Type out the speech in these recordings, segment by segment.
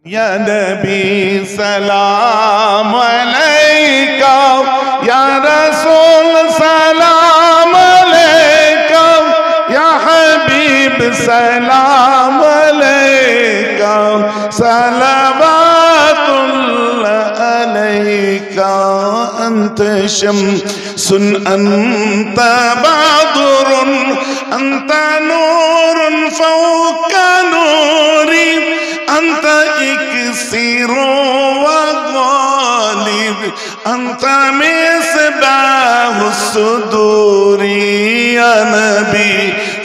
या नबी सलाम अलैका, या रसूल सलाम अलैका, या हबीब सलाम अलैका, सलवातुल्लाह अलैका। अंत शम्सुन अंत बदरुन अंत नूरुन फौका नूरी, अंत इक्सिरो व गालिब, अंत मिस्बाहु सुदूरी। या नबी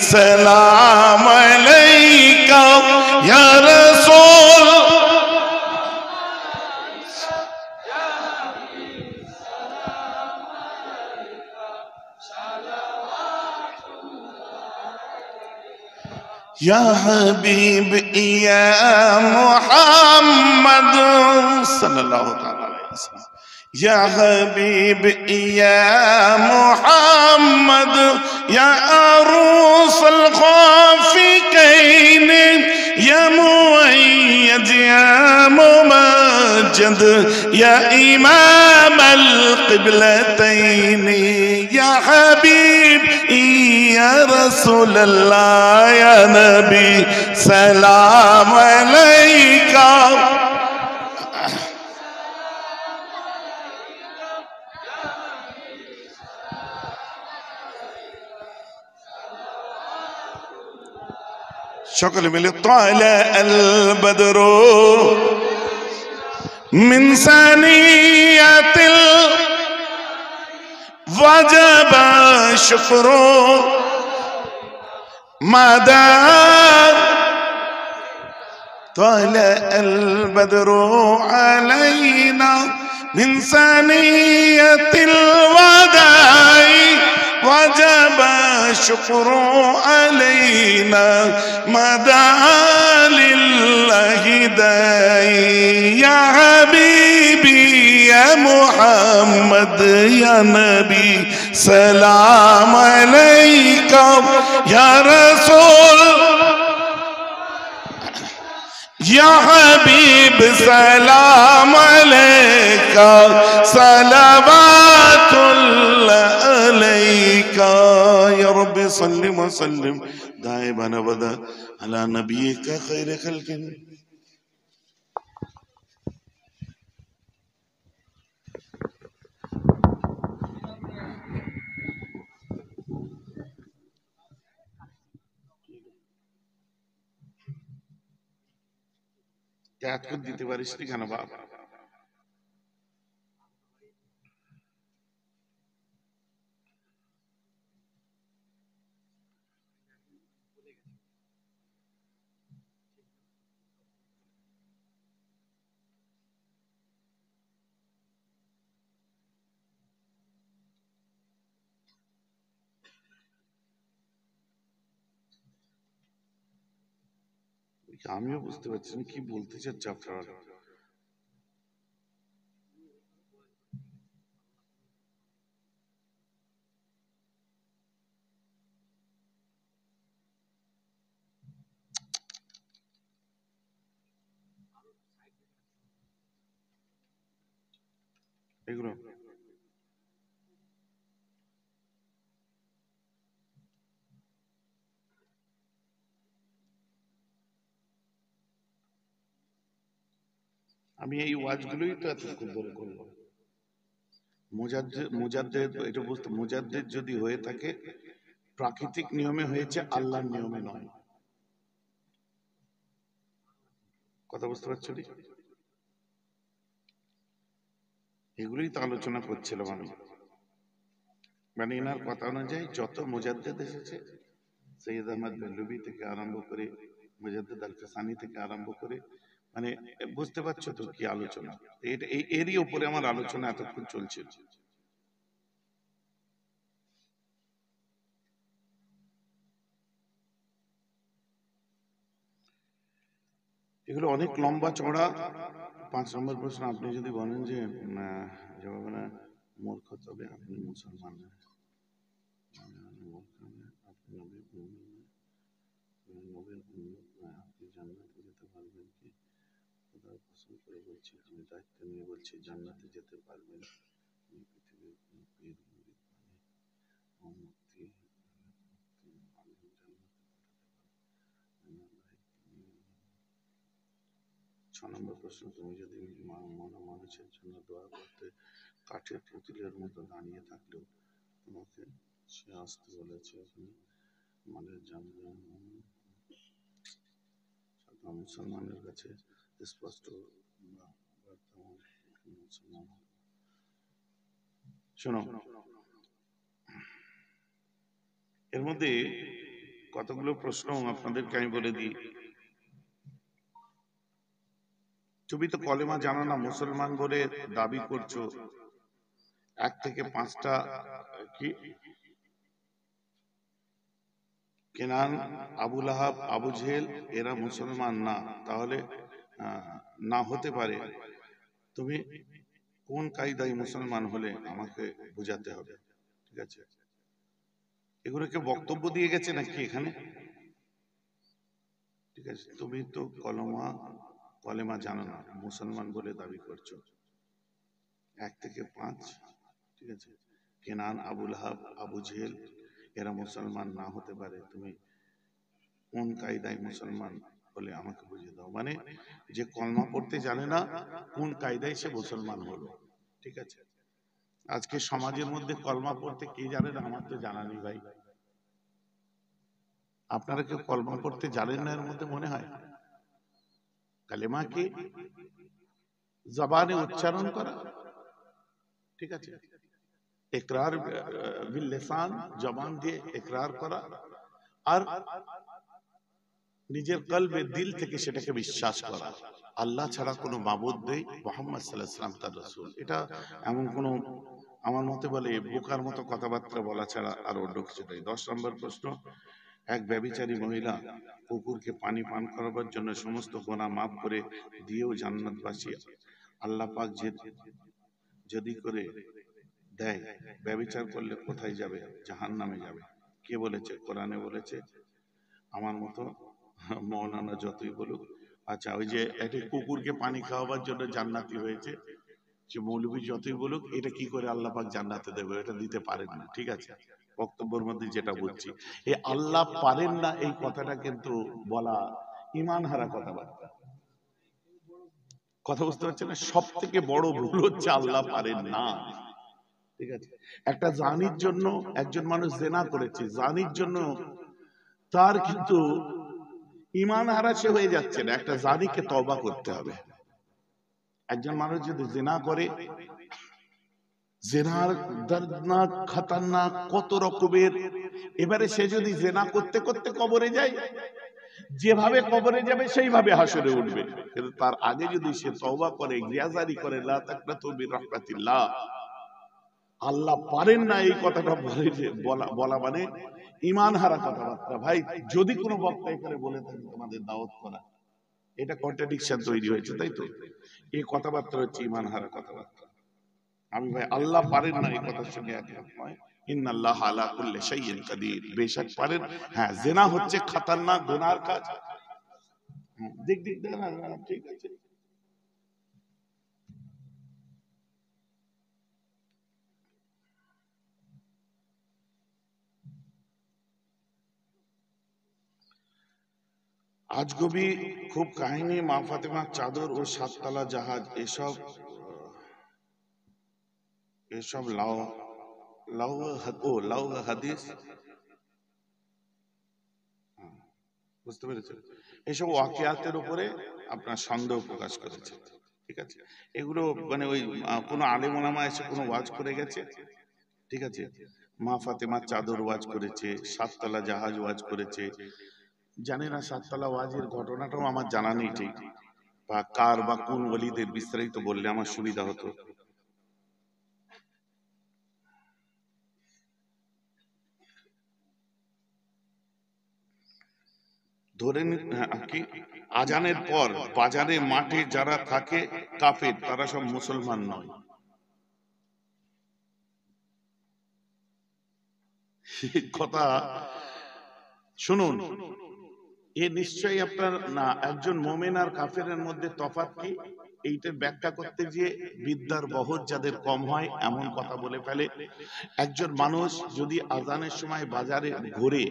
सलाम अलैका, या रसूल या हबीब या मुहम्मद सल्लल्लाहु अलैहि वसल्लम, या हबीब या मुहम्मद, या अरूसल खाफिकैन, या मुअय्यद या मुमज्जद, या इमाम अल क़िबलतैन। या हबीब या रसूल अल्लाह, या नबी सलाम अलैका। সকলে মিলে তালা আল বদরু মিন সানিয়াতিল ওয়াজাবা শুকরু মাদা। طلع البدر علينا من ثنية الوداع، وجب الشكر علينا مدى لله داعي. يا حبيبي يا محمد يا نبي سلام عليكم، يا رسول या हबीब सलाम अलैका, सलावतुल्लाह अलैका। या रब्बी सल्लि व सल्लिम दाइमन अबदा अला नबिय्यिका खैर खल्किन। ত্যাগ করে দিতে পারিস নি কেন বাবা? আমিও বুঝতে পারছি না কি বলতে চাচ্ছে আপনারা। এগুলো আমি এই ওয়াজগুলোই তো এতক্ষণ ধরে করলাম। মুজাদ্দেদ এটা বুঝতে, মুজাদ্দেদ যদি হয়ে থাকে প্রাকৃতিক নিয়মে হয়েছে, আল্লাহর নিয়মে নয়। কথা বুঝতে পারছো? এগুলোই তো আলোচনা করছিলাম আমি। মানে এনার কথা অনুযায়ী যত মুজাদ্দেদ এসেছে, সৈয়দ আহমদ বেরলভী থেকে আরম্ভ করে, মুজাদ্দেদ আল ফিসানি থেকে আরম্ভ করে, মানে বুঝতে পারছো তো কি আলোচনা। এটা এরই উপরে আমার আলোচনা এতক্ষণ চলছিল। এগুলো অনেক লম্বা চড়া। 5 নম্বর প্রশ্ন, আপনি যদি বলেন যে জবাব না মূর্খ, তবে আপনি মুসলমান না। আপনি জান্নাতে যেতে পারবেন কি? খোদার প্রশ্ন করে বলছি, আমি দায়িত্ব নিয়ে বলছি, জান্নাতে যেতে পারবেন পৃথিবীর কোনো পীর মুরিদ মুক্তি 6 নম্বর প্রশ্ন, তুমি যদি মানুষের জন্য দোয়া করতে কাঠের পুতুলের মতো দাঁড়িয়ে থাকলেও তোমাকে সে আসতে বলেছে, মানে মুসলমানের কাছে স্পষ্ট শোনো, এর মধ্যে কতগুলো প্রশ্ন আপনাদেরকে আমি বলে দিই। তুমি তো কলেমা জানো না, মুসলমান বলে দাবি করছো, 1 থেকে 5টা কি কেনান, আবু লাহাব, আবু জেহেল এরা মুসলমান না, তাহলে না হতে পারে। তুমি কোন কায়দায় মুসলমান হলে আমাকে বোঝাতে হবে, ঠিক আছে? এগুলোকে বক্তব্য দিয়ে গেছে নাকি এখানে? ঠিক আছে, তুমি তো কলেমা জানো না, মুসলমান বলে দাবি করছো, 1 থেকে 5, ঠিক আছে? কেনান, আবু লাহাব, আবু জেহেল এরা মুসলমান না হতে পারে, তুমি কোন কায়দায় মুসলমান বলে আমাকে বুঝিয়ে দাও। মানে যে কলমা পড়তে জানে না, কোন কায়দায় সে মুসলমান হলো, ঠিক আছে? আজকে সমাজের মধ্যে কলমা পড়তে কে জানে না? আমার তো জানা নেই ভাই। আপনারা কেউ কলমা পড়তে জানেন না এর মধ্যে মনে হয়? কালেমা কি জবানে উচ্চারণ করা, ঠিক আছে? ইকরার বিল লিসান, জবান দিয়ে ইকরার করা, আর নিজের কলবে দিল থেকে সেটাকে বিশ্বাস করা আল্লাহ ছাড়া কোনো মাবুদ নেই, মুহাম্মদ সাল্লাল্লাহু আলাইহি ওয়াসাল্লাম তার রাসূল। এটা এমন কোনো, আমার মতে বলে, বোকার মতো কথাবার্তা বলা ছাড়া আর অন্য কিছু নেই। 10 নম্বর প্রশ্ন, এক ব্যভিচারী মহিলা কুকুরকে পানি পান করাবার জন্য সমস্ত গুনাহ মাফ করে দিয়েও জান্নাতবাসী আল্লাহ পাক যদি করে দেয়, ব্যভিচার করলে কোথায় যাবে? জাহান্নামে যাবে। কে বলেছে? কোরআনে বলেছে। আমার মতো মৌলানা যতই বলুক, আচ্ছা ওই যে একটা কুকুরকে পানি খাওয়াবার জন্য জান্নাতি হয়েছে, যে মৌলবী যতই বলুক, এটা কি করে আল্লাহ পাক জান্নাতে দেবে? এটা দিতে পারেন না, ঠিক আছে? বক্তব্যের মধ্যে যেটা বলছি, এই আল্লাহ পারেন না এই কথাটা কিন্তু বলা ইমান হারা কথাবার্তা। কথা বুঝতে পারছেন না? সব থেকে বড় ভুল হচ্ছে আল্লাহ পারেন না, ঠিক আছে? একটা জানির জন্য একজন মানুষ জেনা করেছে, জানির জন্য তার কিন্তু ইমান হারা সে হয়ে যাচ্ছে না, একটা জানিকে তওবা করতে হবে। একজন মানুষ যদি জেনা করে, জেনার দর্দনাক খতরনাক কত রকমের, এবারে সে যদি জেনা করতে করতে কবরে যায়, যেভাবে কবরে যাবে সেইভাবে হাসরে উঠবে। কিন্তু তার আগে যদি সে তওবা করে, গিয়াজারি করে, লা তাকনাতু মির রাহমাতিল্লাহ, আল্লাহ পারেন না এই কথাটা বলা মানে ইমান হারা কথাবার্তা। ভাই, যদি কোনো বক্তা করে বলে থাকে তোমাদের দাওয়াত করা, এটা কন্ট্রাডিকশন তৈরি হয়েছে, তাই তো? এই কথাবার্তা হচ্ছে ইমান হারা কথাবার্তা। আমি ভাই আল্লাহ পারেন না এই কথার সঙ্গে একমত নয়। ইন্নাল্লাহ আলা কুল্লি শাইইন কাদির, বেশক পারেন। হ্যাঁ, জিনা হচ্ছে খতরনাক গুনার কাজ। দেখ না, ঠিক আছে। আজগবি খুব কাহিনী, মা ফাতেমার চাদর ও 7তলা জাহাজ, এসব লাউ হাদিস, বুঝতে পেরেছেন? এইসব ওয়াকিয়াতের উপরে আপনার সন্দেহ প্রকাশ করেছে, ঠিক আছে? এগুলো মানে ওই কোনো আলেম ওলামা এসে কোনো ওয়াজ করে গেছে, ঠিক আছে? মা ফাতেমার চাদর ওয়াজ করেছে, 7তলা জাহাজ ওয়াজ করেছে। জানি না 7তলা ওয়াজের ঘটনাটাও আমার জানা নেই ঠিক, বা কার বা কোন ওলিদের বিস্তারিত বললে আমার সুবিধা হতো। ধরে কি আজানের পর বাজারে মাঠে যারা থাকে কাফের, তারা সব মুসলমান নয়। কথা শুনুন, এ নিশ্চয়ই আপনার না একজন মোমেন আর কাফেরের মধ্যে তফাৎ কি, এইটার ব্যাখ্যা করতে গিয়ে বিদ্যার বহর যাদের কম হয় এমন কথা বলে ফেলে। একজন মানুষ যদি আজানের সময় বাজারে ঘুরে,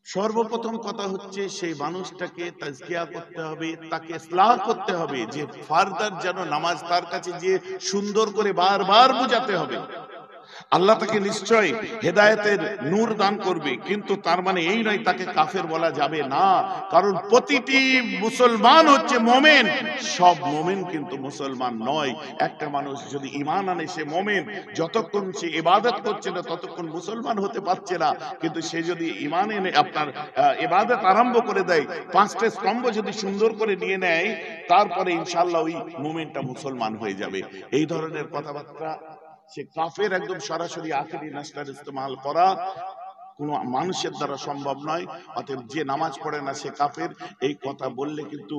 সর্বপ্রথম কথা হচ্ছে সেই মানুষটাকে তাজকিয়া করতে হবে, তাকে ইসলাহ করতে হবে, যে ফারদার যেন নামাজ তার কাছে যে সুন্দর করে বারবার বোঝাতে হবে। আল্লাহ তাকে নিশ্চয় হেদায়েতের নূর দান করবে, কিন্তু তার মানে এই নয় তাকে কাফের বলা যাবে না, কারণ প্রতিটি মুসলমান হচ্ছে মোমেন, সব মোমেন কিন্তু মুসলমান নয়। একটা মানুষ যদি ঈমান আনে সে মোমেন, যতক্ষণ সে ইবাদত করছে না ততক্ষণ মুসলমান হতে পারছে না, কিন্তু সে যদি ঈমান এনে আপনার ইবাদত আরম্ভ করে দেয়, পাঁচটা স্তম্ভ যদি সুন্দর করে নিয়ে নেয়, তারপরে ইনশাআল্লাহ ওই মোমেনটা মুসলমান হয়ে যাবে। এই ধরনের কথাবার্তা সে কাফের একদম সরাসরি আখেরি নাস্তার ইস্তেমাল করা কোন মানুষের দ্বারা সম্ভব নয়। অতএব যে নামাজ পড়ে না সে কাফের, এই কথা বললে কিন্তু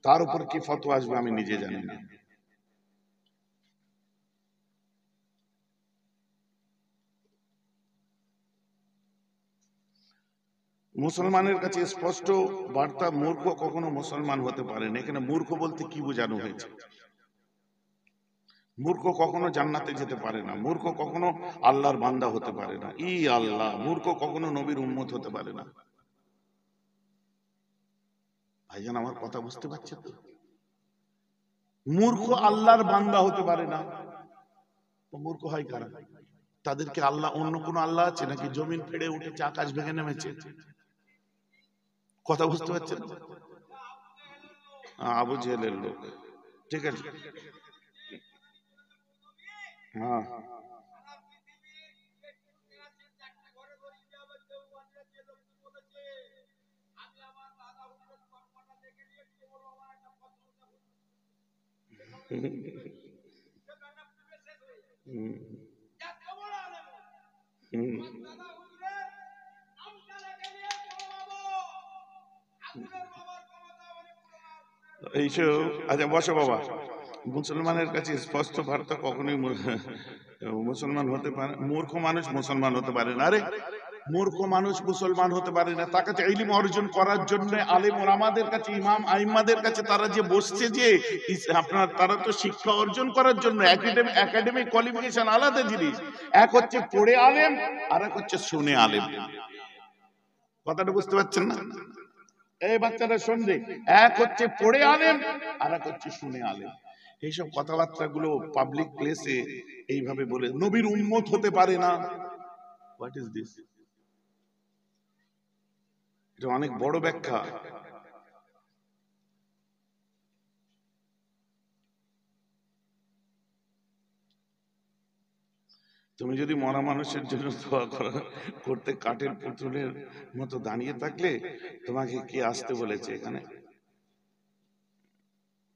তার উপর কি ফতোয়া আসবে আমি নিজে জানি না। মুসলমানের কাছে স্পষ্ট বার্তা, মূর্খ কখনো মুসলমান হতে পারে না। এখানে মূর্খ বলতে কি বোঝানো হয়েছে? মূর্খ কখনো জান্নাতে যেতে পারে না, মূর্খ কখনো আল্লাহর বান্দা হতে পারে না। ই আল্লাহ, মূর্খ কখনো নবীর উম্মত হতে পারে না। ভাইজান আমার কথা বুঝতে পারছেন তো? মূর্খ আল্লাহর বান্দা হতে পারে না, মূর্খ হয় কারা? তাদেরকে আল্লাহ, অন্য কোন আল্লাহ আছে নাকি? জমিন ফেড়ে উঠেছে, আকাশ ভেঙে নেমেছে? কথা বুঝতে পারছেন? আবু জেহেলের লোক, ঠিক আছে। হ্যাঁ, এইসব। আচ্ছা বসো বাবা। মুসলমানের কাছে স্পষ্ট বার্তা, কখনোই মুসলমান হতে পারে, মূর্খ মানুষ মুসলমান হতে পারে না। আরে মূর্খ মানুষ মুসলমান হতে পারে না, তার কাছে ইলম অর্জন করার জন্য আলেম ওলামাদের কাছে, ইমাম আইম্মাদের কাছে তারা যে বসছে, যে আপনার তারা তো শিক্ষা অর্জন করার জন্য, একাডেমিক কোয়ালিফিকেশন আলাদা জিনিস। এক হচ্ছে পড়ে আলেম, আর এক হচ্ছে শুনে আলেম। কথাটা বুঝতে পারছেন না? এই বাচ্চারা শুনবে, এক হচ্ছে পড়ে আলেম, আর এক হচ্ছে শুনে আলেম। এইসব কথাবার্তা গুলো পাবলিক প্লেসে এইভাবে বলে নবীর উম্মত হতে পারে না, হোয়াট ইজ দিস? এটা অনেক বড় ব্যাখ্যা। তুমি যদি মরা মানুষের জন্য দোয়া করতে কাঠের পুতুলের মতো দাঁড়িয়ে থাকলে, তোমাকে কে আসতে বলেছে এখানে?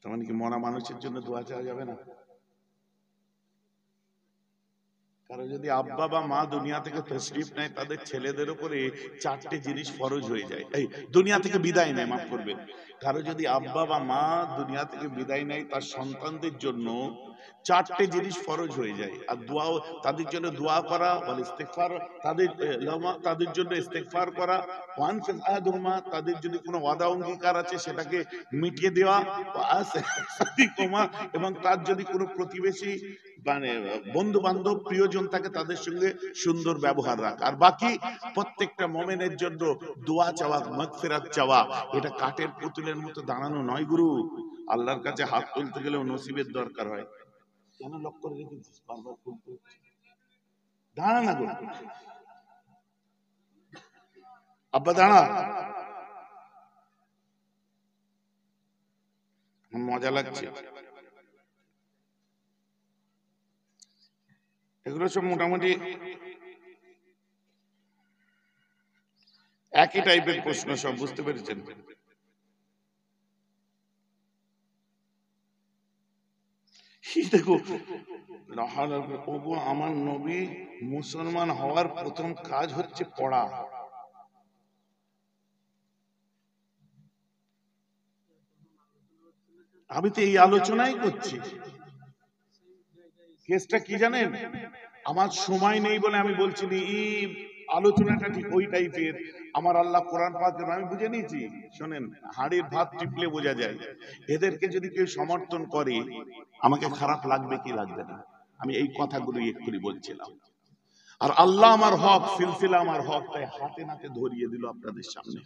তোমার কি মরা মানুষের জন্য দোয়া চাওয়া যাবে না? কারো যদি আব্বা বা মা দুনিয়া থেকে তশরিফ নেয়, তাদের ছেলেদের উপরে চারটে জিনিস ফরজ হয়ে যায়। এই দুনিয়া থেকে বিদায় নেয়, মাফ করবেন, কারো যদি আব্বা বা মা দুনিয়া থেকে বিদায় নেয়, তার সন্তানদের জন্য চারটে জিনিস ফরজ হয়ে যায়। আর দোয়া, তাদের জন্য দোয়া করা, বলে ইস্তেগফার, তাদের জন্য ইস্তেগফার করা, ওয়ানফিল আহাদুহুমা, তাদের যদি কোনো ওয়াদা অঙ্গীকার আছে সেটাকে মিটিয়ে দেওয়া, এবং তার যদি কোনো প্রতিবেশী মানে বন্ধু বান্ধব প্রিয়জন থাকে তাদের সঙ্গে সুন্দর ব্যবহার রাখা। আর বাকি প্রত্যেকটা মোমেনের জন্য দোয়া চাওয়া, মাগফিরাত চাওয়া। এটা কাঠের পুতুলের মতো দাঁড়ানো নয় গুরু। আল্লাহর কাছে হাত তুলতে গেলেও নসিবের দরকার হয়। কেন লক করে রেখেছিস? বারবার তুলতে দাঁড়া না গো, আব্বা দাঁড়া। মজা লাগছে। এগুলো সব মোটামুটি একই টাইপের প্রশ্ন সব, বুঝতে পেরেছেন? দেখো, আমার নবী মুসলমান হওয়ার প্রথম কাজ হচ্ছে পড়া। আমি তো এই আলোচনাই করছি। কেসটা কি জানেন? আমার সময় নেই বলে আমি বলছি ই আলোচনাটা ঠিক ওই টাইপের। আমার আল্লাহ কোরআন পাকের আমি বুঝে নিয়েছি, শোনেন, হাড়ির ভাত টিপলে বোঝা যায়। এদেরকে যদি কেউ সমর্থন করে আমাকে খারাপ লাগবে কি লাগবে না, আমি এই কথাগুলো এক্ষুনি বলছিলাম। আর আল্লাহ আমার হক, সিলসিলা আমার হক, তাই হাতে নাতে ধরিয়ে দিল আপনাদের সামনে।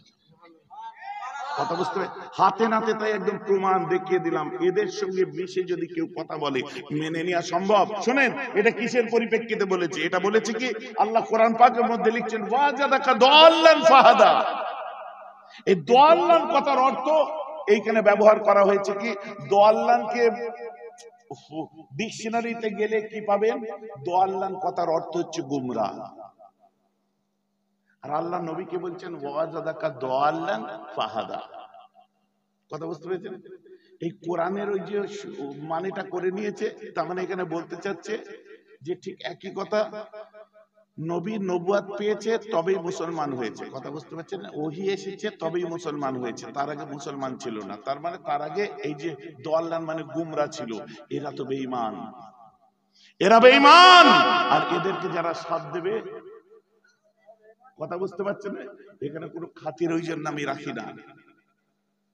কথা বুঝতে হবে, হাতে নাতে তাই একদম প্রমাণ দেখিয়ে দিলাম। এদের সঙ্গে মিশে যদি কেউ কথা বলে মেনে নেওয়া সম্ভব? শোনেন, এটা কিসের পরিপ্রেক্ষিতে বলেছে? এটা বলেছে কি আল্লাহ কোরআন পাকের মধ্যে লিখছেন ওয়াজাদাকা দাল্লান ফাহাদা। এই দাল্লান কথার অর্থ এইখানে ব্যবহার করা হয়েছে কি, দাল্লানকে ডিকশনারিতে গেলে কি পাবেন? দাল্লান কথার অর্থ হচ্ছে গুমরাহ। আর আল্লাহ নবীকে বলছেন ওয়াজাদাকা দাল্লান ফাহাদা। কথা বুঝতে পেরেছেন? এই কোরআনের ওই যে মানেটা করে নিয়েছে, তার মানে এখানে বলতে চাচ্ছে যে ঠিক একই কথা, নবী নবুয়াত পেয়েছে তবেই মুসলমান হয়েছে। কথা বুঝতে পারছেন? ওহী এসেছে তবেই মুসলমান হয়েছে, তার আগে মুসলমান ছিল না। তার মানে তার আগে এই যে দাল্লান মানে গুমরা ছিল, এরা তো বেঈমান, এরা বেঈমান। আর এদেরকে যারা সাথ দেবে, কথা বুঝতে পারছেন? এখানে কোনো খাতির ওই জন্য আমি রাখি না।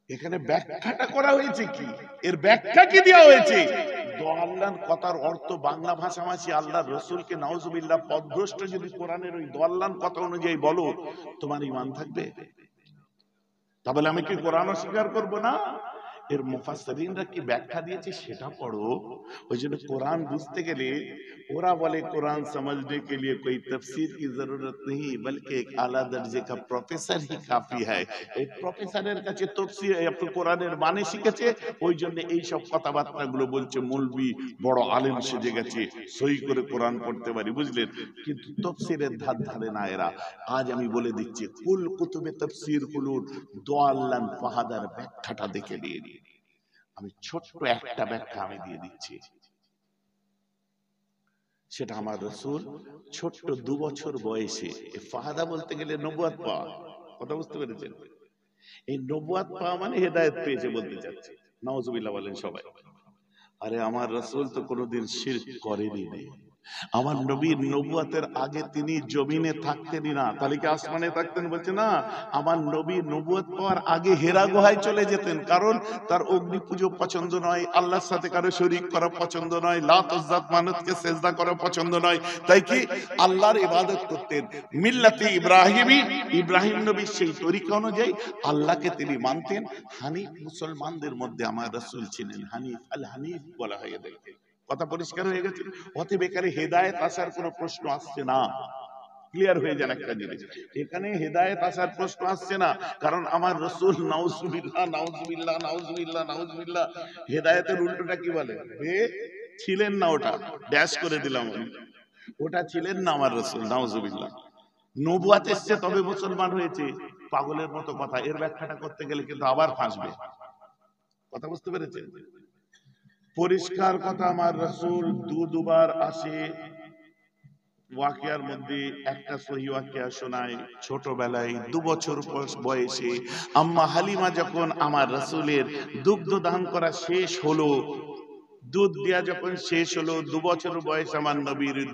এখানে ব্যাখ্যাটা করা হয়েছে কি, এর ব্যাখ্যা কি দেওয়া হয়েছে? দাল্লান কথার অর্থ বাংলা ভাষাভাষী আল্লাহ রসুলকে নাউজুবিল্লাহ পথভ্রষ্ট যদি কোরআনের ওই দাল্লান কথা অনুযায়ী বলো, তোমার ঈমান থাকবে? তাহলে আমি কি কোরআন অস্বীকার করব না? এর মুফাসসিরিনরা কি ব্যাখ্যা দিয়েছে সেটা পড়ো। ওই জন্য কোরআন বুঝতে গেলে ওরা বলে কোরআন समझने के लिए कोई तफसीर की जरूरत नहीं बल्कि एक आला दर्जे का प्रोफेसर ही काफी है। এই প্রফেসরের কাছে তাফসীর কোরআনের মানে শিখেছে, ওই জন্য এই সব কথাবার্তাগুলো বলছে। মৌলভী বড় আলেম সেজে গেছে, সহি করে কোরআন পড়তে পারি, বুঝলেন? কিন্তু তাফসীরের ধার ধারে না এরা। আজ আমি বলে দিচ্ছি, কুল কুতুবে তাফসীর গুলোর দাল্লান ফাহাদার ব্যাখ্যাটা দেখে নিন। আমি ছোট্ট একটা ব্যাখ্যা আমি দিয়ে দিচ্ছি। সেটা আমার রাসূল ছোট্ট 2 বছর বয়সে, ফাহাদা বলতে গেলে নবুয়ত পাওয়া। কথা বুঝতে পেরেছেন? এই নবুয়ত পাওয়া মানে হেদায়েত পেয়েছে বলতে চাচ্ছে। নাউজুবিল্লাহ বলেন সবাই। আরে আমার রাসূল তো কোনোদিন শিরক করেনি। আমার নবীর নবুয়তের আগে তিনি জমিনে থাকতেনই না, তাহলে কি আসমানে থাকতেন? বলছে না, আমার নবী নবুয়ত পাওয়ার আগে হেরা গুহায় চলে যেতেন, কারণ তার অগ্নি পুজো পছন্দ নয়, আল্লাহর সাথে কারো শরীক করা পছন্দ নয়, লাত ওয়াজ্জাত মানতকে সেজদা করা পছন্দ নয়। তাই কি আল্লাহর ইবাদত করতেন মিল্লাতে ইব্রাহিমী, ইব্রাহিম নবীর সেই তরিকা অনুযায়ী আল্লাহকে তিনি মানতেন। হানিফ মুসলমানদের মধ্যে আমার রাসূল ছিলেন হানিফ, আল হানিফ বলা হয় এদেরকে। কথা পরিষ্কার হয়ে গেছে? অতএব এখানে হেদায়েত আসার কোনো প্রশ্ন আসছে না। ক্লিয়ার হয়ে যান একটা জিনিস, এখানে হেদায়েত আসার প্রশ্ন আসছে না, কারণ আমার রাসূল নাউজুবিল্লাহ নাউজুবিল্লাহ নাউজুবিল্লাহ নাউজুবিল্লাহ, হেদায়েতের উল্টোটা কি বলে? ছিলেন না, ওটা ড্যাশ করে দিলাম, ওটা ছিলেন না আমার রাসূল, নাউজুবিল্লাহ। নবুয়ত এসেছে তবে মুসলমান হয়েছে, পাগলের মতো কথা। এর ব্যাখ্যাটা করতে গেলে কিন্তু আবার ফাঁসবে। কথা বুঝতে পেরেছেন? পরিষ্কার কথা, আমার রাসূল দুবার আসে। ওয়াকিয়ার মধ্যে একটা সহি ওয়াকিয়া শোনায়, ছোটবেলায় 2 বছর বয়সে আম্মা হালিমা যখন আমার রাসূলের দুগ্ধ দান করা শেষ হলো, দুধ দেয়া যখন শেষ হলো, 2 বছর বয়স আমার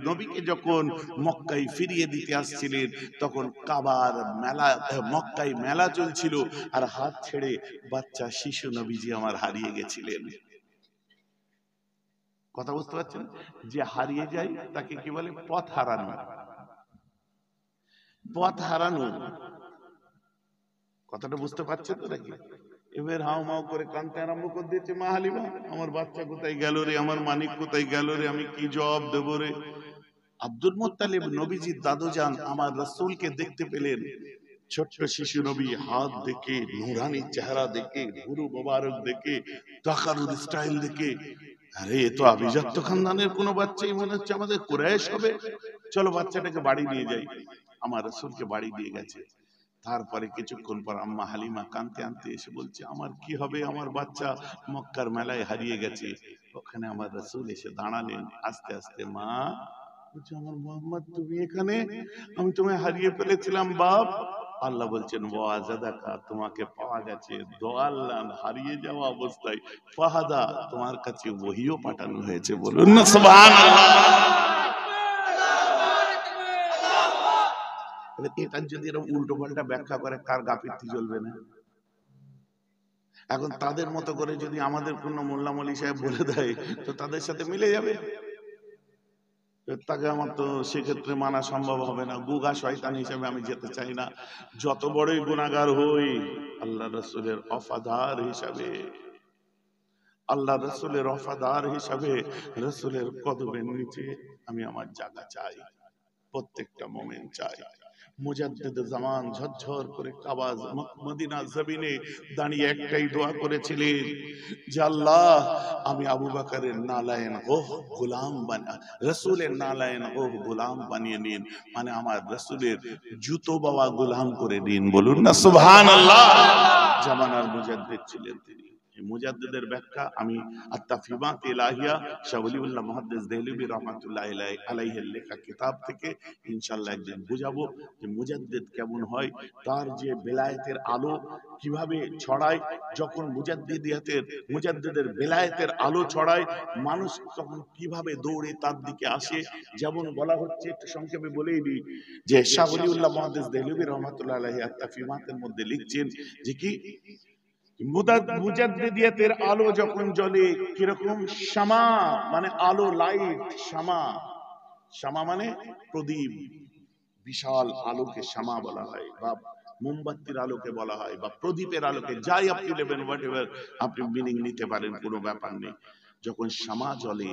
নবীকে যখন মক্কায় ফিরিয়ে দিতে আসছিলেন, তখন কাবার মেলা, মক্কায় মেলা চলছিল, আর হাত ছেড়ে বাচ্চা শিশু নবীজি আমার হারিয়ে গেছিলেন। কথা বুঝতে পারছেন? যে হারিয়ে যায় তাকে কি বলে? পথ হারানো। পথ হারানো কথাটা বুঝতে পারছেন তো নাকি? এবার হাও মাও করে কাঁদতে আরম্ভ করে দিয়েছে মা হালিমা, আমার বাচ্চা কোথায় গেল রে, আমার মানিক কোথায় গেল রে, আমি কি জবাব দেবো রে? আব্দুল মুত্তালিব নবীজির দাদুজান আমার রাসূলকে দেখতে পেলেন, ছোট্ট শিশু নবী, হাত দেখে, নুরানি চেহারা দেখে, ভুরু মোবারক দেখে, তাকারুর স্টাইল দেখে, আরে এ তো আভিজাত্য খানদানের কোনো বাচ্চাই মনে হচ্ছে, আমাদের কুরাইশ হবে, চলো বাচ্চাটাকে বাড়ি নিয়ে যাই। আমার রাসূলকে বাড়ি দিয়ে গেছে। তারপরে কিছুক্ষণ পর আম্মা হালিমা কাঁদতে কাঁদতে এসে বলছে, আমার কি হবে, আমার বাচ্চা মক্কার মেলায় হারিয়ে গেছে। ওখানে আমার রাসূল এসে দাঁড়ালেন আস্তে আস্তে। মা বলছে, আমার মোহাম্মদ তুমি এখানে, আমি তোমায় হারিয়ে ফেলেছিলাম বাপ। আল্লাহ বলছেন ওয়াজাদাকা, তোমাকে পাওয়া গেছে। দাল্লান, হারিয়ে যাওয়া অবস্থায়। ফাহাদা, তোমার কাছে ওহীও পাঠানো হয়েছে। বলুন না সুবহানাল্লাহ। এটার যদি এরকম উল্টো পাল্টা ব্যাখ্যা করে কার গাফিরতি চলবে না? এখন তাদের মতো করে যদি আমাদের কোনো মোল্লা মৌলী সাহেব বলে দেয় তো তাদের সাথে মিলে যাবে, তাকে আমার তো সেক্ষেত্রে মানা সম্ভব হবে না। গুগা শয়তান হিসেবে আমি যেতে চাই না। যত বড়ই গুনাহগার হই, আল্লাহ রসুলের ওফাদার হিসাবে, আল্লাহ রসুলের ওফাদার হিসাবে রসুলের কদমের নিচে আমি আমার জায়গা চাই, প্রত্যেকটা মোমেন চাই। মুজাদ্দিদ জামান ঝরঝর করে কাবা মদিনা জমিনে দাঁড়িয়ে একটাই দোয়া করেছিলেন যে আল্লাহ, আমি আবু বকরের নালায়েন গোহ গোলাম রসুলের নালায়েন গোহ গোলাম বানিয়ে নিন, মানে আমার রসুলের জুতো বাবা গোলাম করে দিন। বলুন না সুবহানাল্লাহ। জামানার মুজাদ্দিদ ছিলেন তিনি। মুজাদ্দিদের ব্যাখ্যা আমি আত-তাফহিমাত ইলাহিয়া শাহ ওলিউল্লাহ মুহাদ্দিস দেহলভী রাহমাতুল্লাহি আলাইহির লেখা কিতাব থেকে ইনশাআল্লাহ একদিন বুঝাবো যে মুজাদ্দিদ কেমন হয়, তার যে বেলায়েতের আলো কিভাবে ছড়ায়। যখন মুজাদ্দিদের বেলায়েতের আলো ছড়ায়, মানুষ তখন কিভাবে দৌড়ে তার দিকে আসে। যেমন বলা হচ্ছে, একটু সংক্ষেপে বলেই দিই, যে শাহ ওলিউল্লাহ মুহাদ্দিস দেহলভী রাহমাতুল্লাহি আলাইহি আত-তাফহিমাতের মধ্যে লিখছেন যে কি মুজাদ্দিদিয়াতের আলো যখন জ্বলে কিরকম, শামা মানে আলো, লাইট, শামা, শামা মানে প্রদীপ, বিশাল আলোকে শামা বলা হয়, বা মোমবাতির আলোকে বলা হয়, বা প্রদীপের আলোকে, যাই আপনি নেবেন, হোয়াটএভার আপনি মিনিং নিতে পারেন, কোনো ব্যাপার নেই। যখন শামা জ্বলে,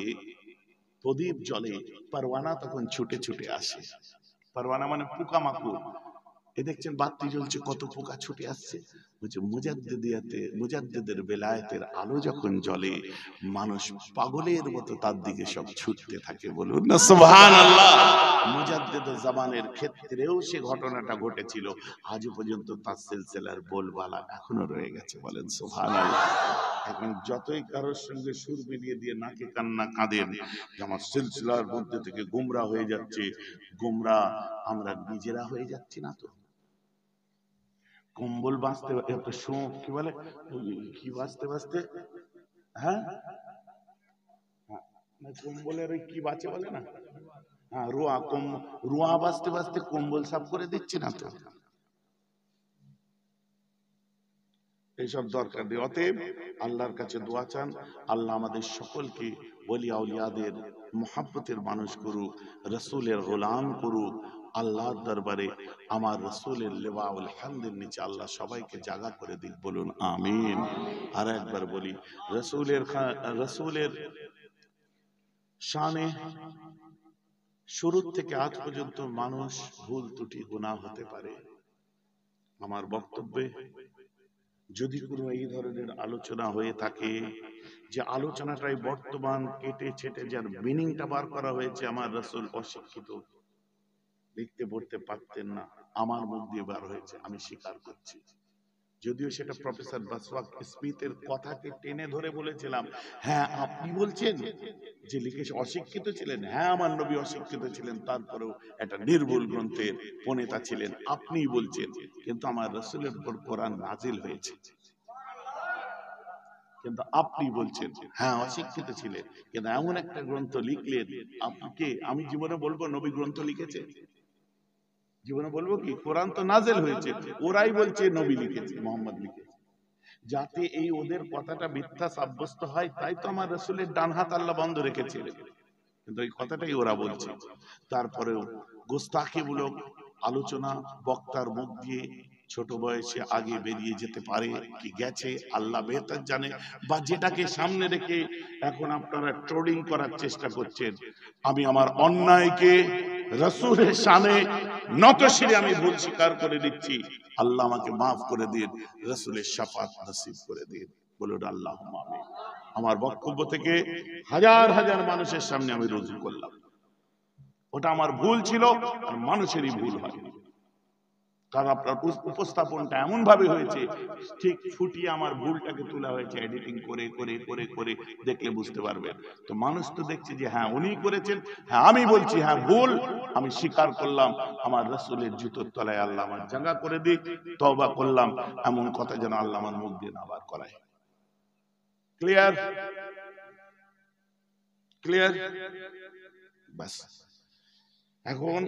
প্রদীপ জ্বলে, পরওয়ানা তখন ছুটে ছুটে আসে। পরওয়ানা মানে পোকামাকড়। এ দেখছেন বাতি জ্বলছে, কত পোকা ছুটে আসছে। বলছে মুজাদ্দিদের বেলায়েতের আলো যখন জ্বলে, মানুষ পাগলের মতো তার দিকে সব ছুটতে থাকে। বলুন না সুবহানাল্লাহ। মুজাদ্দিদ জামানের ক্ষেত্রেও সে ঘটনাটা ঘটেছিল। আজও পর্যন্ত তার সিলসিলার বলবালা এখনো রয়ে গেছে। বলেন সুবহানাল্লাহ। এখন যতই কারোর সঙ্গে সুর মিলিয়ে দিয়ে নাকে কান্না কাঁদেন যে আমার সিলসিলার মধ্যে থেকে গুমরা হয়ে যাচ্ছে, গুমরা আমরা নিজেরা হয়ে যাচ্ছি না তো? কম্বল বাঁচতে কি বলে, কি বাঁচতে বাঁচতে, হ্যাঁ, কম্বলের ওই কি বাঁচে বলে না, হ্যাঁ, রোয়া বাঁচতে বাঁচতে কম্বল সাফ করে দিচ্ছে না তো? এইসব দরকার নেই। অতএব আল্লাহর কাছে দোয়া চান, আল্লাহ আমাদের সকলকে ওলি আউলিয়াদের মুহাব্বতের মানুষ করুক, রসুলের গোলাম করুক। আল্লাহর দরবারে আমার রসুলের লিওয়াউল হামদের নিচে আল্লাহ সবাইকে জায়গা করে দিক। বলুন আমিন। আর একবার বলি, রসুলের শানে শুরু থেকে আজ পর্যন্ত মানুষ ভুল ত্রুটি গুনাহ হতে পারে। আমার বক্তব্যে যদি কোনো এই ধরনের আলোচনা হয়ে থাকে, যে আলোচনাটাই বর্তমান কেটে ছেটে যার মিনিংটা বার করা হয়েছে, আমার রাসূল অশিক্ষিত, লিখতে পড়তে পারতেন না, আমার মুখ দিয়ে বার হয়েছে, আমি স্বীকার করছি। যদিও সেটা প্রফেসর বাসওয়াক স্মিথের কথাকে টেনে ধরে বলেছিলাম, হ্যাঁ আপনি বলছেন যে লিখেছে অশিক্ষিত ছিলেন, হ্যাঁ আমার নবী অশিক্ষিত ছিলেন, তারপরেও একটা নির্ভুল গ্রন্থের প্রণেতা ছিলেন, আপনিই বলছেন, কিন্তু আমার রাসূলের উপর কোরআন নাজিল হয়েছে, কিন্তু আপনি বলছেন হ্যাঁ অশিক্ষিত ছিলেন, কিন্তু এমন একটা গ্রন্থ লিখলেন, আপনাকে আমি জীবনে বলবো নবী গ্রন্থ লিখেছে? জীবনে বলবো কি? কোরআন তো নাজিল হয়েছে, ওরাই বলছে নবী লিখেছে, মোহাম্মদ লিখেছে। যাতে এই ওদের কথাটা মিথ্যা সাব্যস্ত হয়, তাই তো আমার রাসূলের ডান হাত আল্লাহ বন্ধ রেখেছিলেন, কিন্তু এই কথাটাই ওরা বলছে। তারপরেও গোস্তাখিমূলক আলোচনা বক্তার মুখ দিয়ে ছোট বয়সে আগে বেরিয়ে যেতে পারে কি গেছে আল্লাহ বেহতর জানে, বা যেটাকে সামনে রেখে এখন আপনারা ট্রোলিং করার চেষ্টা করছেন। আমি আমার অন্যায়কে রাসূলের সামনে নতশিরে আমি ভুল স্বীকার করে দিচ্ছি, আল্লাহ আমাকে মাফ করে দিন, রাসূলের শাফাত নসিব করে দিন। বলুন আল্লাহুম্মা আমিন। আমার বক্তব্য থেকে হাজার হাজার মানুষের সামনে আমি রুজু করলাম, ওটা আমার ভুল ছিল, আর মানুষেরই ভুল হয়, কারণ আপনার উপস্থাপনটা এমন ভাবে হয়েছে, ঠিক ফুটিয়ে আমার ভুলটাকে তোলা হয়েছে, এডিটিং করে করে করে করে দেখলে বুঝতে পারবেন। তো মানুষ তো দেখছে যে হ্যাঁ উনি করেছেন, হ্যাঁ আমি বলছি হ্যাঁ ভুল, আমি স্বীকার করলাম, আমার রাসূলের জুতোর তলায় আল্লাহ আমার জায়গা করে দিক, তওবা করলাম, এমন কথা যেন আল্লাহ আমার মুখ দিয়ে না বার করায়। ক্লিয়ার? ক্লিয়ার? বাস। এখন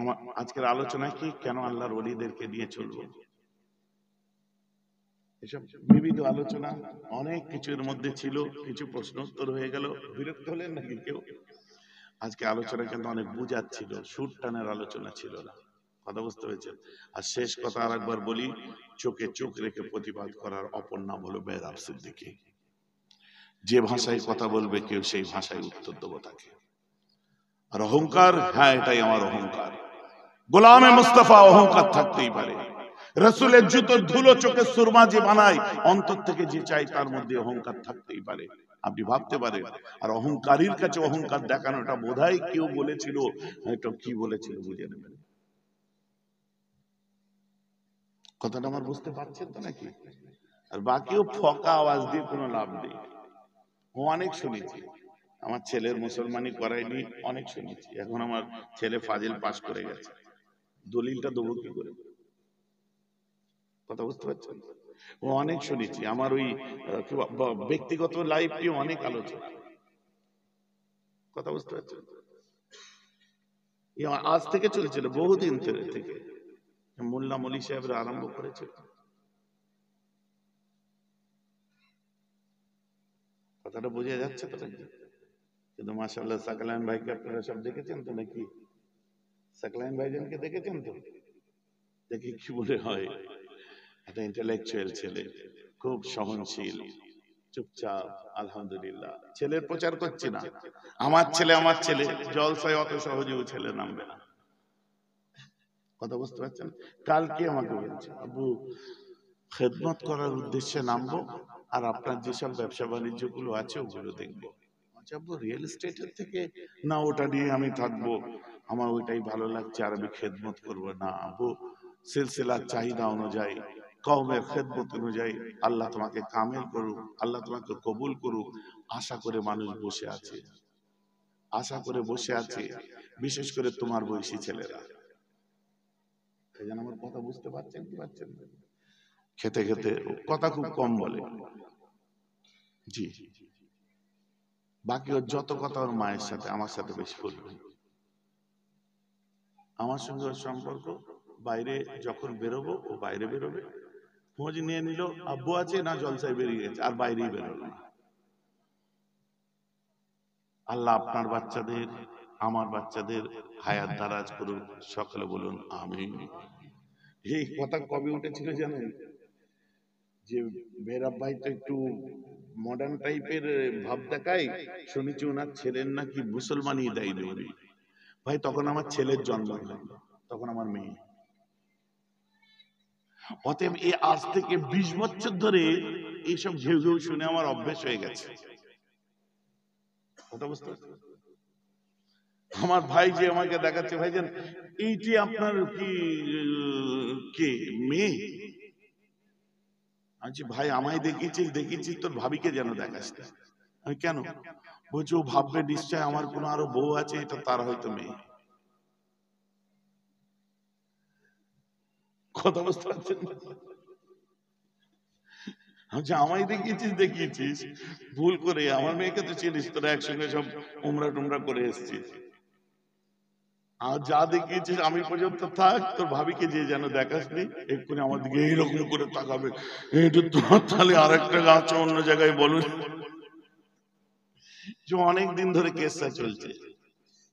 আমার আজকের আলোচনা কি, কেন আল্লাহর ওলিদেরকে নিয়ে চলবো, এসব বিবিধ আলোচনা, অনেক কিছুর মধ্যে ছিল, কিছু প্রশ্ন উত্তর হয়ে গেল, বিরক্ত হলেন নাকি কেউ? আজকে আলোচনা কিন্তু অনেক বুঝাচ্ছিল, সুর টানের আলোচনা ছিল না, কথা বুঝতে পেরেছেন? আর শেষ কথা আর একবার বলি, চোখে চোখ রেখে প্রতিবাদ করার অপর নাম হলো মেহরাব সিদ্দিকী। যে ভাষায় কথা বলবে কেউ, সেই ভাষায় উত্তর দেবো তাকে। আর অহংকার, হ্যাঁ এটাই আমার অহংকার। গোলামে মুস্তাফা অহংকার থাকতেই পারে, রসুলের জুতোর ধুলো চোখে সুরমা যে বানায়, অন্তর থেকে যে চাই তার মধ্যে অহংকার থাকতেই পারে, আপনি ভাবতে পারেন। আর অহংকারীর কাছে অহংকার দেখানোটা বোধহয় কেউ বলেছিল, এটা কি বলেছিল বুঝে নেবেন। কথাটা আমার বুঝতে পারছেন তো নাকি? আর বাকিও ফকা আওয়াজ দিয়ে কোনো লাভ নেই। অনেক শুনেছি, আমার ছেলের মুসলমানি করায়নি, অনেক শুনেছি। এখন আমার ছেলে ফাজিল পাশ করে গেছে, দলিলটা দেবো কি করে? কথা বুঝতে পারছেন? ও অনেক শুনেছি, আমার ওই ব্যক্তিগত লাইফটি অনেক আলোচনা, কথা বুঝতে পারছেন? আজ থেকে চলছিল, বহুদিন থেকে মোল্লা মলি সাহেবরা আরম্ভ করেছিল। কথাটা বোঝা যাচ্ছে তো নাকি? কিন্তু মাশাআল্লাহ সাকলায়েন ভাইকে আপনারা সব দেখেছেন তো নাকি? সাকলায়েন ভাইজানকে দেখেছেন তো? দেখি কি বলে হয়, একটা ইন্টেলেকচুয়াল ছেলে, খুব সহনশীল, চুপচাপ, আলহামদুলিল্লাহ। ছেলের প্রচার করছি না, আমার ছেলে জলসায় অত সহজেও ছেলে নামবে না, কথা বুঝতে পারছেন? কালকে আমাকে বলছে, আবু খেদমত করার উদ্দেশ্যে নামবো, আর আপনার যেসব ব্যবসা বাণিজ্য গুলো আছে ওগুলো দেখবো। আচ্ছা আব্বু, রিয়েল এস্টেটের থেকে না, ওটা নিয়ে আমি থাকবো, আমার ওইটাই ভালো লাগছে, আর আমি খেদমত করবো না। আব্বু, সিলসিলার চাহিদা অনুযায়ী, কওমের খেদমত অনুযায়ী আল্লাহ তোমাকে কামেল করুক, আল্লাহ তোমাকে কবুল করুক, আশা করে মানুষ বসে আছে, আশা করে বসে আছে, বিশেষ করে তোমার বয়সী ছেলেরা। এই জন্য আমার কথা বুঝতে পারছেন কি পারছেন? খেতে খেতে কথা খুব কম বলে, জি। বাকি ওর যত কথা ওর মায়ের সাথে, আমার সাথে বেশি বলবে। আমার সঙ্গে ওর সম্পর্ক, বাইরে যখন বেরোবো, ও বাইরে বেরোবে, খোঁজ নিয়ে নিল আব্বু আছে না জলসায় বেরিয়ে গেছে, আর বাইরেই বেরোলো না। আল্লাহ আপনার বাচ্চাদের, আমার বাচ্চাদের হায়াত দারাজ করুন, সকলে বলুন আমিন। এই কথা কবে উঠেছিল জানেন? যে মেহরাব ভাই তো একটু মডার্ন টাইপের ভাব দেখায়, শুনেছি ওনার ছেলের নাকি মুসলমানি দেয়নি উনি। ভাই তখন আমার ছেলের জন্ম হয়নি, তখন আমার মেয়ে। অতএব এই আজ থেকে 20 বছর ধরে এইসব ঘেউ ঘেউ শুনে আমার অভ্যেস হয়ে গেছে, কথা বুঝতে পারছেন? আমার ভাই যে আমাকে দেখাচ্ছে, ভাইজান এইটি আপনার কি কে মেয়ে? আচ্ছা ভাই, আমায় দেখেছিস তোর ভাবিকে যেন দেখাস না। আমি কেন? বলছি ও ভাববে নিশ্চয় আমার কোনো আরো বউ আছে, এটা তার হয়তো মেয়ে। কথা বুঝতে পারছেন? আচ্ছা আমায় দেখিয়েছিস ভুল করে, আমার মেয়েকে তো চিনিস, তোরা একসঙ্গে সব উমরা টুমরা করে এসেছিস। আর যা দেখিয়েছিস আমি পর্যন্ত থাক, তোর ভাবিকে যে যেন দেখাসনি, এক্ষুনি আমার দিকে এইরকম করে তাকাবে, এটা তোমার তাহলে আরেকটা গাছ অন্য জায়গায় বলুন। যে অনেক দিন ধরে কেসটা চলছে,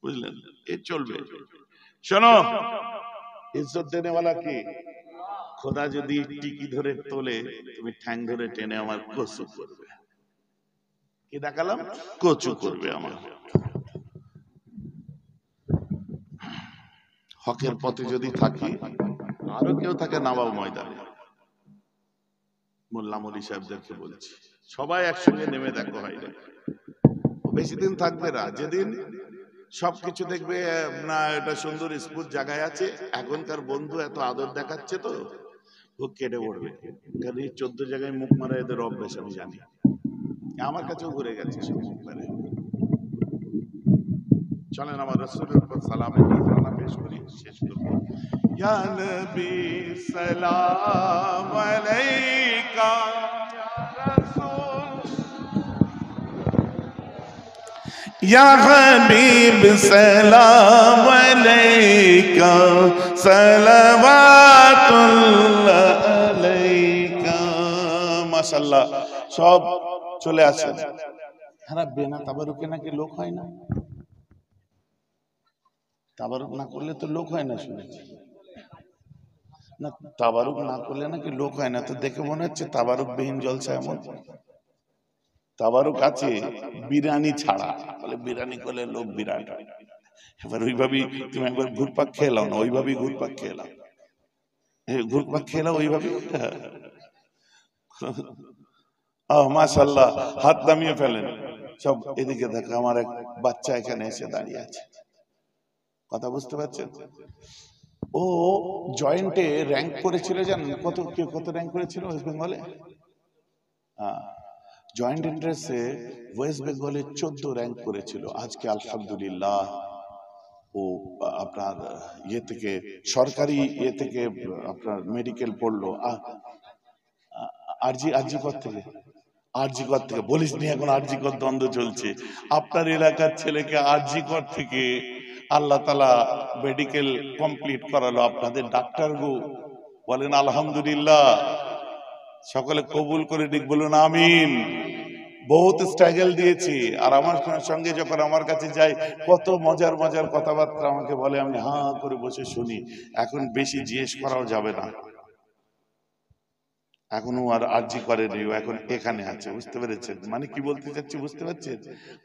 বুঝলেন? এ চলবে। শোনো, ইজ্জত দেনেওয়ালা কি? খোদা যদি টিকি ধরে তোলে, তুমি ঠ্যাং ধরে টেনে আমার কচু করবে। কি দেখালাম? কচু করবে আমার। হকের পথে যদি থাকি, আরো কেউ থাকে নবাব ময়দানে, মোল্লা মলি সাহেবদেরকে বলছি, সবাই একসঙ্গে নেমে দেখো হয় না, বেশি দিন থাকবে না। যেদিন সবকিছু দেখবে না এটা সুন্দর স্মুথ জায়গায় আছে, এখনকার বন্ধু এত আদর দেখাচ্ছে তো ও কেটে পড়বে। কারণ এই 14 জায়গায় মুখ মারা এদের অভ্যেস আমি জানি, আমার কাছেও ঘুরে গেছে সব মুখ মেরে। চলেন আমার রাসূলের উপর সালামের নজরানা পেশ করি, শেষ করব। ইয়া নবী সালাম আলাইকা, ইয়া রাসূল या हबीब सलाम अलैका सलावातुल्लाह अलैका। माशाআল্লাহ, সব চলে আসেন। হ্যাঁ, বিনা তাবারুকে নাকি লোক হয় না, তাবারুক না করলে তো লোক হয় না শুনেছি না, তাবারুক না করলে নাকি লোক হয় না। তো দেখে মনে হচ্ছে তাবারুক বিহীন জলসা এমন। তাবারুক আছে বিরানি ছাড়া, বলে বিরানি করলে লোক বিরাট হয়। এবার ওইভাবেই তুমি একবার ঘুরপাক খেয়ে নাও না, ওইভাবেই ঘুরপাক খেয়ে নাও, ঘুরপাক খেয়ে নাও ওইভাবেই। মাশাআল্লাহ, হাত নামিয়ে ফেলেন সব। এদিকে দেখো, আমার এক বাচ্চা এখানে এসে দাঁড়িয়ে আছে, কথা বুঝতে পারছেন? ও জয়েন্টে র্যাঙ্ক করেছিল, জানেন কত র্যাঙ্ক করেছিল ওয়েস্ট বেঙ্গলে? জয়েন্ট এন্ট্রান্সে ওয়েস্ট বেঙ্গলে 14 র্যাঙ্ক করেছিল। আজকে আলহামদুলিল্লাহ ও আপনার ইয়ে থেকে, সরকারি ইয়ে থেকে আপনার মেডিকেল পড়লো। আরজিকর থেকে বলিস নি, এখন আরজিকর দ্বন্দ্ব চলছে। আপনার এলাকার ছেলেকে আরজিকর থেকে আল্লাহ তাআলা মেডিকেল কমপ্লিট করালো। আপনাদের ডাক্তার গো, বলেন আলহামদুলিল্লাহ। সকলে কবুল করে দিক, বলুন আমিন। বহুত স্ট্রাগল দিয়েছি, আর আমার সঙ্গে যখন আমার কাছে যায় কত মজার মজার কথাবার্তা আমাকে বলে, আমি হাঁ করে বসে শুনি। এখন বেশি জিজ্ঞেস করাও যাবে না, এখনো আর আরজি করে নেই, এখন এখানে আছে। বুঝতে পেরেছেন মানে কি বলতে চাচ্ছি? বুঝতে পারছেন?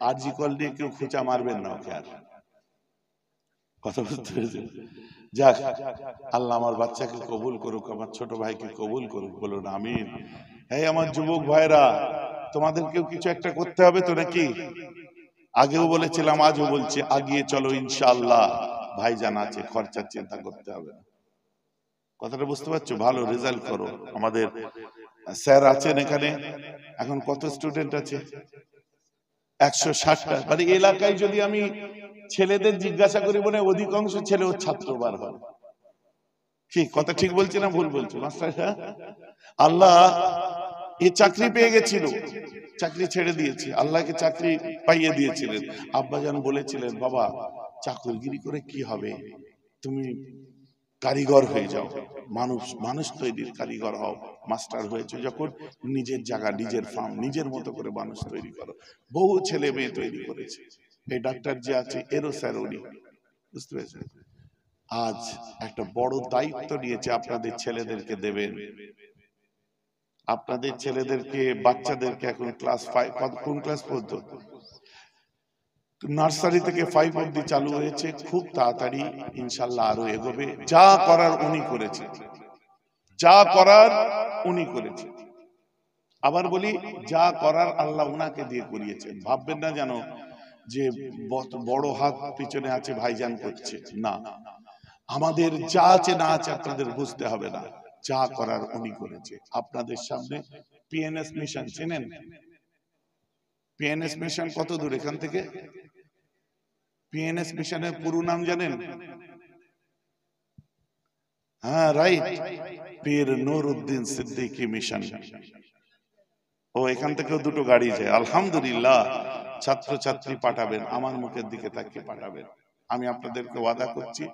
আরজি কল দিয়ে কেউ খোঁচা মারবেন না ওকে আর, কথা বুঝতে পেরেছেন? যাক, আল্লাহ আমার বাচ্চাকে কবুল করুক, আমার ছোট ভাইকে কবুল করুক, বলুন আমিন। এই আমার যুবক ভাইরা, তোমাদেরকেও কিছু একটা করতে হবে তো নাকি? আগেও বলেছিলাম, আজও বলছি, আগিয়ে চলো ইনশাআল্লাহ। ভাইজান আছে, খরচার চিন্তা করতে হবে না। কথাটা বুঝতে পারছো? ভালো রেজাল্ট করো। আমাদের স্যার আছেন এখানে, এখন কত স্টুডেন্ট আছে? 160টা। মানে এলাকায় যদি আমি ছেলেদের জিজ্ঞাসা করি, মানে অধিকাংশ ছেলে ও ছাত্র বার হয়। কি কথা ঠিক বলছি না ভুল বলছি মাস্টার? আল্লাহ এ চাকরি পেয়ে গেছিল, চাকরি ছেড়ে দিয়েছে, আল্লাহকে চাকরি পাইয়ে দিয়েছিলেন। আব্বাজান বলেছিলেন, বাবা চাকরিগিরি করে কি হবে, তুমি কারিগর হয়ে যাও, মানুষ তৈরির কারিগর হও। মাস্টার হয়েছে যখন, নিজের জায়গা, নিজের ফার্ম, নিজের মতো করে মানুষ তৈরি করো। বহু ছেলে মেয়ে তৈরি করেছে। এই ডাক্তার যে আছে, এরও স্যার উনি। বুঝতে পেরেছেন? আজ একটা বড় দায়িত্ব নিয়েছে, আপনাদের ছেলেদেরকে দেবেন। আপনাদের ছেলেদেরকে, বাচ্চাদেরকে এখন ক্লাস 5, কোন ক্লাস পর্যন্ত? নার্সারি থেকে 5 অবধি চালু হয়েছে। খুব তাড়াতাড়ি ইনশাআল্লাহ আরো এগোবে। যা করার উনি করেছে, যা করার উনি করেছে। আবার বলি, যা করার আল্লাহ উনাকে দিয়ে করিয়েছেন। ভাববেন না যেন যে বড় হাত পিছনে আছে ভাইজান করছে, না। আমাদের যা আছে না আছে আপনাদের বুঝতে হবে না, যা করার উনি করেছে। আপনাদের সামনে পিএনএস মিশন চেনেন? পিএনএস মিশন কত দূর এখান থেকে? পিএনএস মিশনের পুরো নাম জানেন? হ্যাঁ রাইট, পীর নুরউদ্দিন সিদ্দিকী মিশন। ও এখান থেকেও 2টো গাড়ি যায়। আলহামদুলিল্লাহ, ছাত্র ছাত্রী পাঠাবেন, আমার মুখের দিকে তাকিয়ে পাঠাবেন। আমি আপনাদেরকে ওয়াদা করছি,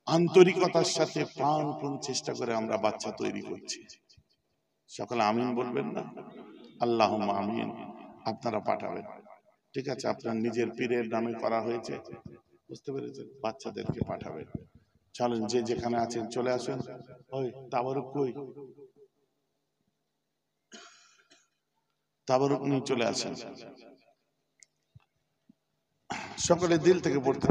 আন্তরিকতার সাথে প্রাণপণ চেষ্টা করে আমরা বাচ্চা তৈরি করছি। সকলে আমিন বলবেন না? আল্লাহুম্মা আমিন। আপনারা পাঠাবেন, ঠিক আছে? আপনার নিজের পীরের নামে করা হয়েছে, বুঝতে পেরেছেন? বাচ্চাদেরকে পাঠাবেন। চলেন, যে যেখানে আছেন চলে আসুন। ওই তাবারুক কই? তাবারুক নিয়ে চলে আসেন। সকলে দিল থেকে পড়তে